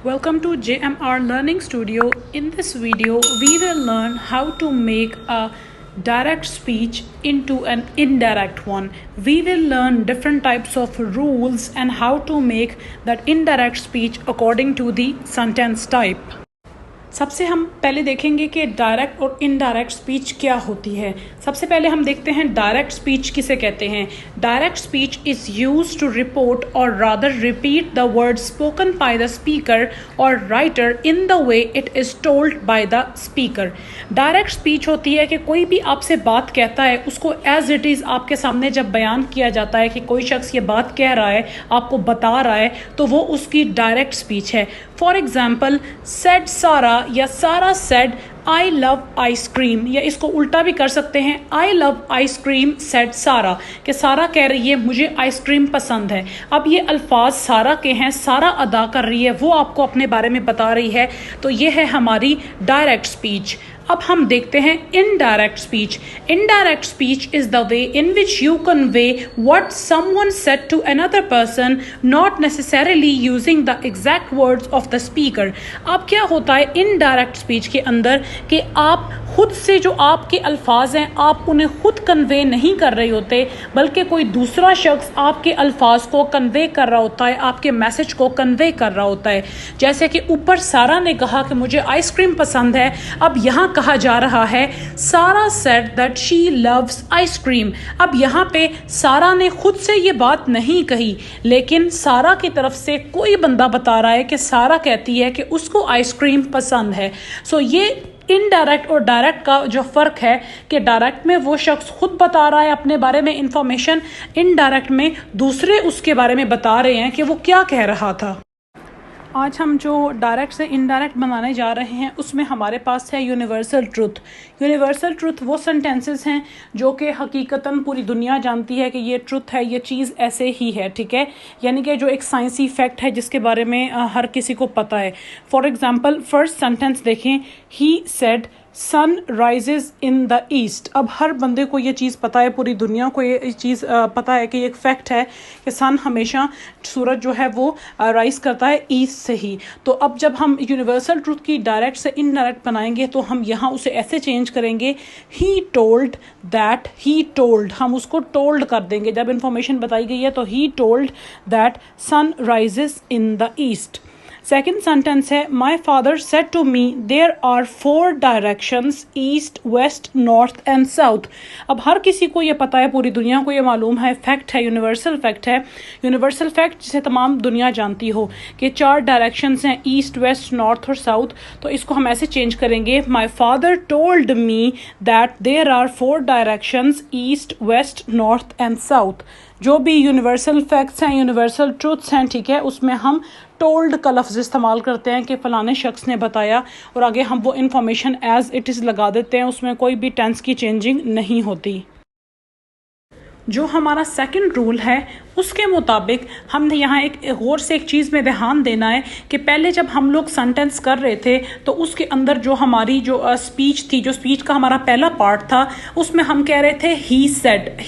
Welcome to JMR Learning Studio. In this video, we will learn how to make a direct speech into an indirect one. We will learn different types of rules and how to make that indirect speech according to the sentence type. सबसे हम पहले देखेंगे कि direct और indirect speech क्या होती है। सबसे पहले हम देखते हैं डायरेक्ट स्पीच किसे कहते हैं। Direct speech is used to report और rather repeat the word spoken by the speaker और writer in the way it is told by the speaker. Direct speech होती है कि कोई भी आपसे बात कहता है उसको एज इट इज़ आपके सामने जब बयान किया जाता है कि कोई शख्स ये बात कह रहा है, आपको बता रहा है, तो वो उसकी डायरेक्ट स्पीच है। फॉर एग्जाम्पल, सेड सारा या सारा सेड आई लव आइसक्रीम, या इसको उल्टा भी कर सकते हैं, आई लव आइसक्रीम सेड सारा, कि सारा कह रही है मुझे आइसक्रीम पसंद है। अब ये अल्फाज सारा के हैं, सारा अदा कर रही है, वो आपको अपने बारे में बता रही है, तो ये है हमारी डायरेक्ट स्पीच। अब हम देखते हैं indirect speech. Indirect speech is the way in which you convey what someone said to another person, not necessarily using the exact words of the speaker. अब क्या होता है इनडायरेक्ट स्पीच के अंदर कि आप खुद से जो आपके अल्फाज हैं आप उन्हें खुद कन्वे नहीं कर रहे होते, बल्कि कोई दूसरा शख्स आपके अल्फाज को कन्वे कर रहा होता है, आपके मैसेज को कन्वे कर रहा होता है। जैसे कि ऊपर सारा ने कहा कि मुझे आइसक्रीम पसंद है, अब यहाँ कहा जा रहा है सारा said that she loves ice cream. अब यहाँ पे सारा ने खुद से ये बात नहीं कही, लेकिन सारा की तरफ से कोई बंदा बता रहा है कि सारा कहती है कि उसको आइसक्रीम पसंद है। सो ये इनडायरेक्ट और डायरेक्ट का जो फ़र्क है कि डायरेक्ट में वो शख्स खुद बता रहा है अपने बारे में इंफॉर्मेशन, इनडायरेक्ट में दूसरे उसके बारे में बता रहे हैं कि वो क्या कह रहा था। आज हम जो डायरेक्ट से इनडायरेक्ट बनाने जा रहे हैं उसमें हमारे पास है यूनिवर्सल ट्रुथ। यूनिवर्सल ट्रुथ वो सेंटेंसेस हैं जो कि हकीकतन पूरी दुनिया जानती है कि ये ट्रुथ है, ये चीज़ ऐसे ही है, ठीक है, यानी कि जो एक साइंसी फैक्ट है जिसके बारे में हर किसी को पता है। फॉर एग्जांपल फर्स्ट सेंटेंस देखें, he said sun rises in the east. अब हर बंदे को ये चीज़ पता है, पूरी दुनिया को ये चीज़ पता है कि ये एक फैक्ट है कि सन हमेशा, सूरज जो है वो राइज करता है ईस्ट से ही। तो अब जब हम यूनिवर्सल ट्रूथ की डायरेक्ट से इनडायरेक्ट बनाएंगे तो हम यहाँ उसे ऐसे चेंज करेंगे, ही टोल्ड दैट, ही टोल्ड, हम उसको टोल्ड कर देंगे। जब इंफॉर्मेशन बताई गई है तो he told that sun rises in the east. Second sentence है, my father said to me there are 4 directions, east, west, north and south. अब हर किसी को ये पता है, पूरी दुनिया को ये मालूम है, फैक्ट है, यूनिवर्सल फैक्ट है, यूनिवर्सल फैक्ट जिसे तमाम दुनिया जानती हो कि 4 डायरेक्शंस हैं, ईस्ट, वेस्ट, नॉर्थ और साउथ। तो इसको हम ऐसे चेंज करेंगे, my father told me that there are 4 directions, east, west, north and south. जो भी यूनिवर्सल फैक्ट्स हैं, यूनिवर्सल ट्रूथ्स हैं, ठीक है, उसमें हम टोल्ड का लफ्ज़ इस्तेमाल करते हैं कि फ़लाने शख्स ने बताया, और आगे हम वो इन्फॉर्मेशन एज इट इज़ लगा देते हैं, उसमें कोई भी टेंस की चेंजिंग नहीं होती। जो हमारा सेकंड रूल है उसके मुताबिक हमने यहाँ एक गौर से एक चीज़ में ध्यान देना है कि पहले जब हम लोग सेंटेंस कर रहे थे तो उसके अंदर जो हमारी जो स्पीच थी, जो स्पीच का हमारा पहला पार्ट था, उसमें हम कह रहे थे ही सेड,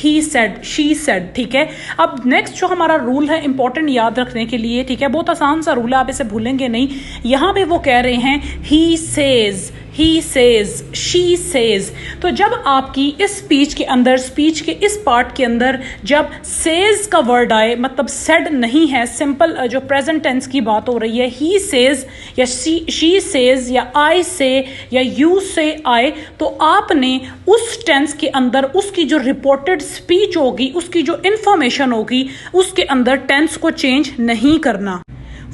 शी सेड, ठीक है। अब नेक्स्ट जो हमारा रूल है इंपॉर्टेंट याद रखने के लिए, ठीक है, बहुत आसान सा रूल है, आप इसे भूलेंगे नहीं। यहाँ पे वो कह रहे हैं he says, he says, she says. तो जब आपकी इस स्पीच के अंदर, स्पीच के इस पार्ट के अंदर जब सेज का वर्ड आए, मतलब सेड नहीं है, सिंपल जो प्रेजेंट टेंस की बात हो रही है, ही सेज या शी सेज या आई से या यू से आए, तो आपने उस टेंस के अंदर उसकी जो रिपोर्टेड स्पीच होगी, उसकी जो इंफॉर्मेशन होगी, उसके अंदर टेंस को चेंज नहीं करना।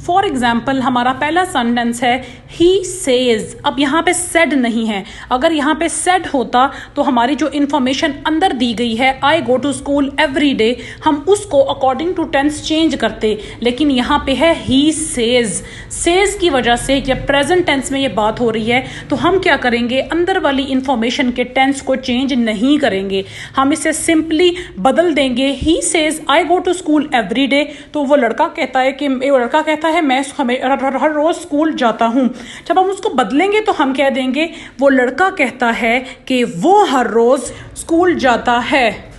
फॉर एग्जाम्पल हमारा पहला सेंटेंस है ही सेज। अब यहाँ पे सेड नहीं है, अगर यहाँ पे सेड होता तो हमारी जो इंफॉर्मेशन अंदर दी गई है, I go to school every day, हम उसको अकॉर्डिंग टू टेंस चेंज करते, लेकिन यहाँ पे है ही सेज। सेज की वजह से जब प्रेजेंट टेंस में ये बात हो रही है तो हम क्या करेंगे, अंदर वाली इंफॉर्मेशन के टेंस को चेंज नहीं करेंगे, हम इसे सिंपली बदल देंगे, he says I go to school every day. तो वो लड़का कहता है कि वो लड़का कहता है मैं हर रोज स्कूल जाता हूँ। जब हम उसको बदलेंगे तो हम कह देंगे वो लड़का कहता है कि वो हर रोज स्कूल जाता है।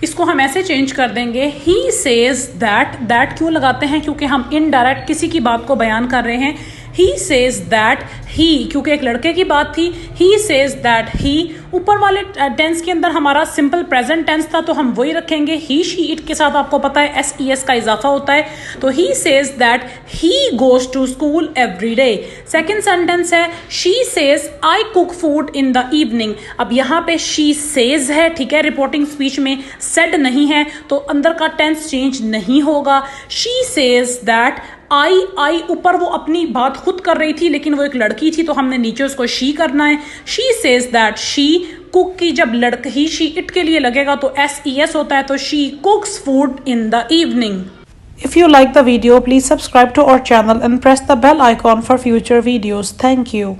इसको हम ऐसे चेंज कर देंगे, ही सेज दैट। दैट क्यों लगाते हैं? क्योंकि हम इनडायरेक्ट किसी की बात को बयान कर रहे हैं। ही सेज दैट ही, क्योंकि एक लड़के की बात थी, ही सेज दैट ही। ऊपर वाले टेंस के अंदर हमारा सिंपल प्रेजेंट टेंस था तो हम वही रखेंगे, ही शी इट के साथ आपको पता है SES का इजाफा होता है, तो he says that he goes to school every day. Second sentence है she says I cook food in the evening. अब यहाँ पे शी सेज है, ठीक है, रिपोर्टिंग स्पीच में सेड नहीं है तो अंदर का टेंस चेंज नहीं होगा। शी सेज दैट आई ऊपर वो अपनी बात खुद कर रही थी लेकिन वो एक लड़की थी तो हमने नीचे उसको शी करना है। She says that she cook की जब लड़की शी इट के लिए लगेगा तो SES होता है, तो she कुक्स food in the evening. If you like the video, please subscribe to our channel and press the bell icon for future videos. Thank you.